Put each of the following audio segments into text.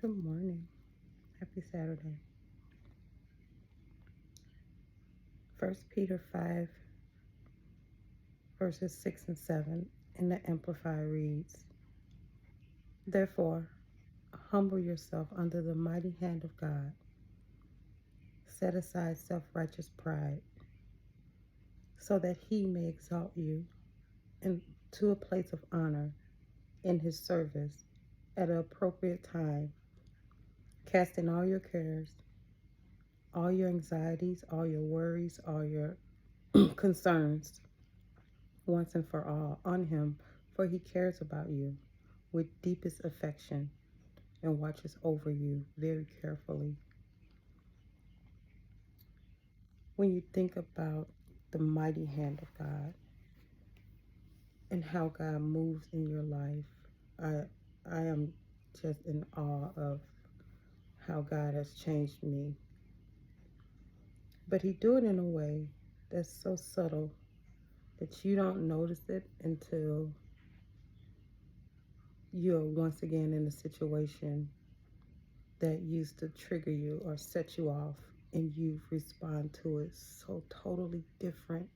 Good morning. Happy Saturday. First Peter 5, verses 6 and 7 in the Amplified reads, Therefore, humble yourself under the mighty hand of God. Set aside self-righteous pride, so that he may exalt you into a place of honor in his service at an appropriate time, casting all your cares, all your anxieties, all your worries, all your concerns once and for all on him, for he cares about you with deepest affection and watches over you very carefully. When you think about the mighty hand of God and how God moves in your life, I am just in awe of how God has changed me. But he do it in a way that's so subtle that you don't notice it until you're once again in a situation that used to trigger you or set you off, and you respond to it so totally different,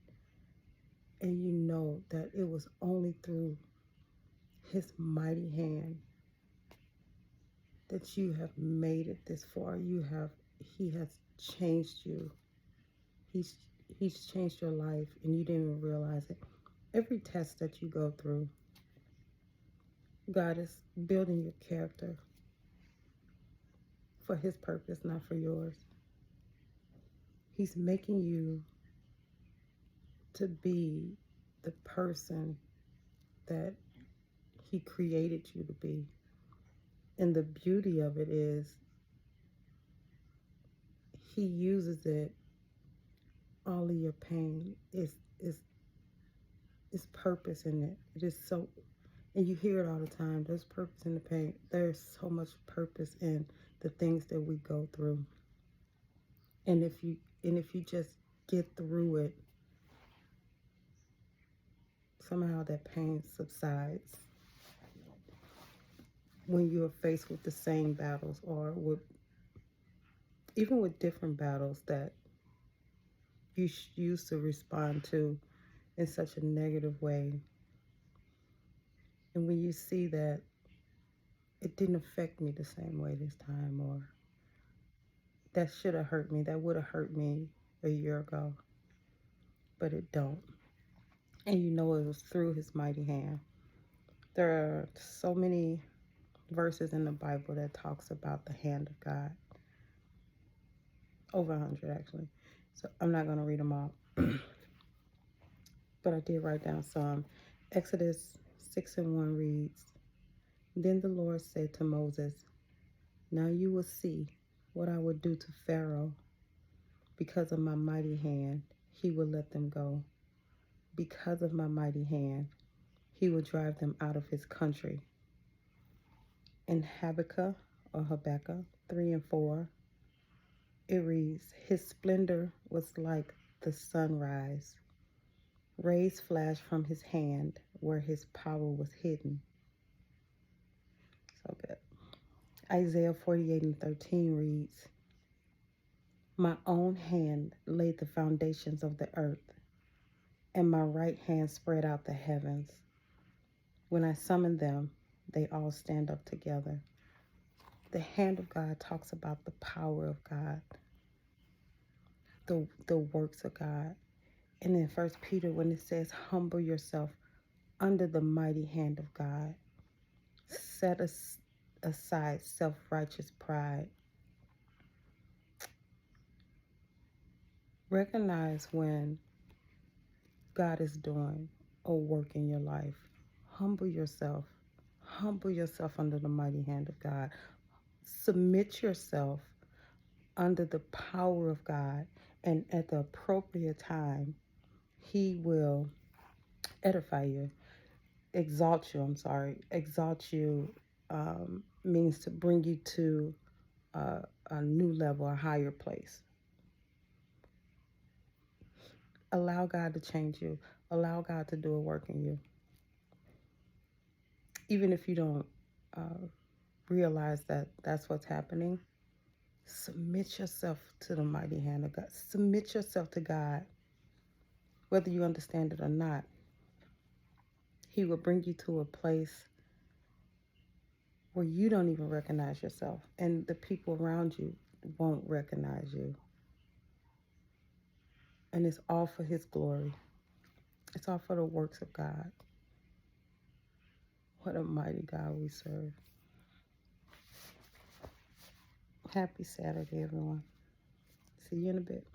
and you know that it was only through his mighty hand that you have made it this far. He has changed you. He's he's changed your life and you didn't even realize it. Every test that you go through, God is building your character for his purpose, not for yours. He's making you to be the person that he created you to be. And the beauty of it is he uses it, all of your pain is purpose in it. It is so, and you hear it all the time, there's purpose in the pain. There's so much purpose in the things that we go through. And if you just get through it, somehow that pain subsides when you're faced with the same battles, or with even with different battles that you used to respond to in such a negative way. And when you see that it didn't affect me the same way this time, or that should have hurt me, that would have hurt me a year ago, but it don't. And you know it was through his mighty hand. There are so many verses in the Bible that talks about the hand of God. Over 100 actually. So I'm not going to read them all. But I did write down some. Exodus 6:1 reads, Then the Lord said to Moses, Now you will see what I will do to Pharaoh. Because of my mighty hand, he will let them go. Because of my mighty hand, he will drive them out of his country. In Habakkuk 3:4, it reads, His splendor was like the sunrise. Rays flashed from his hand where his power was hidden. So good. Isaiah 48:13 reads, My own hand laid the foundations of the earth, and my right hand spread out the heavens. When I summon them, they all stand up together. The hand of God talks about the power of God, the works of God. And in 1 Peter, when it says, humble yourself under the mighty hand of God, set aside self-righteous pride. Recognize when God is doing a work in your life. Humble yourself. Humble yourself under the mighty hand of God. Submit yourself under the power of God, and at the appropriate time, he will edify you, exalt you. Exalt you means to bring you to a new level, a higher place. Allow God to change you. Allow God to do a work in you. Even if you don't realize that that's what's happening, submit yourself to the mighty hand of God. Submit yourself to God. Whether you understand it or not, He will bring you to a place where you don't even recognize yourself, and the people around you won't recognize you. And it's all for His glory. It's all for the works of God. What a mighty God we serve. Happy Saturday, everyone. See you in a bit.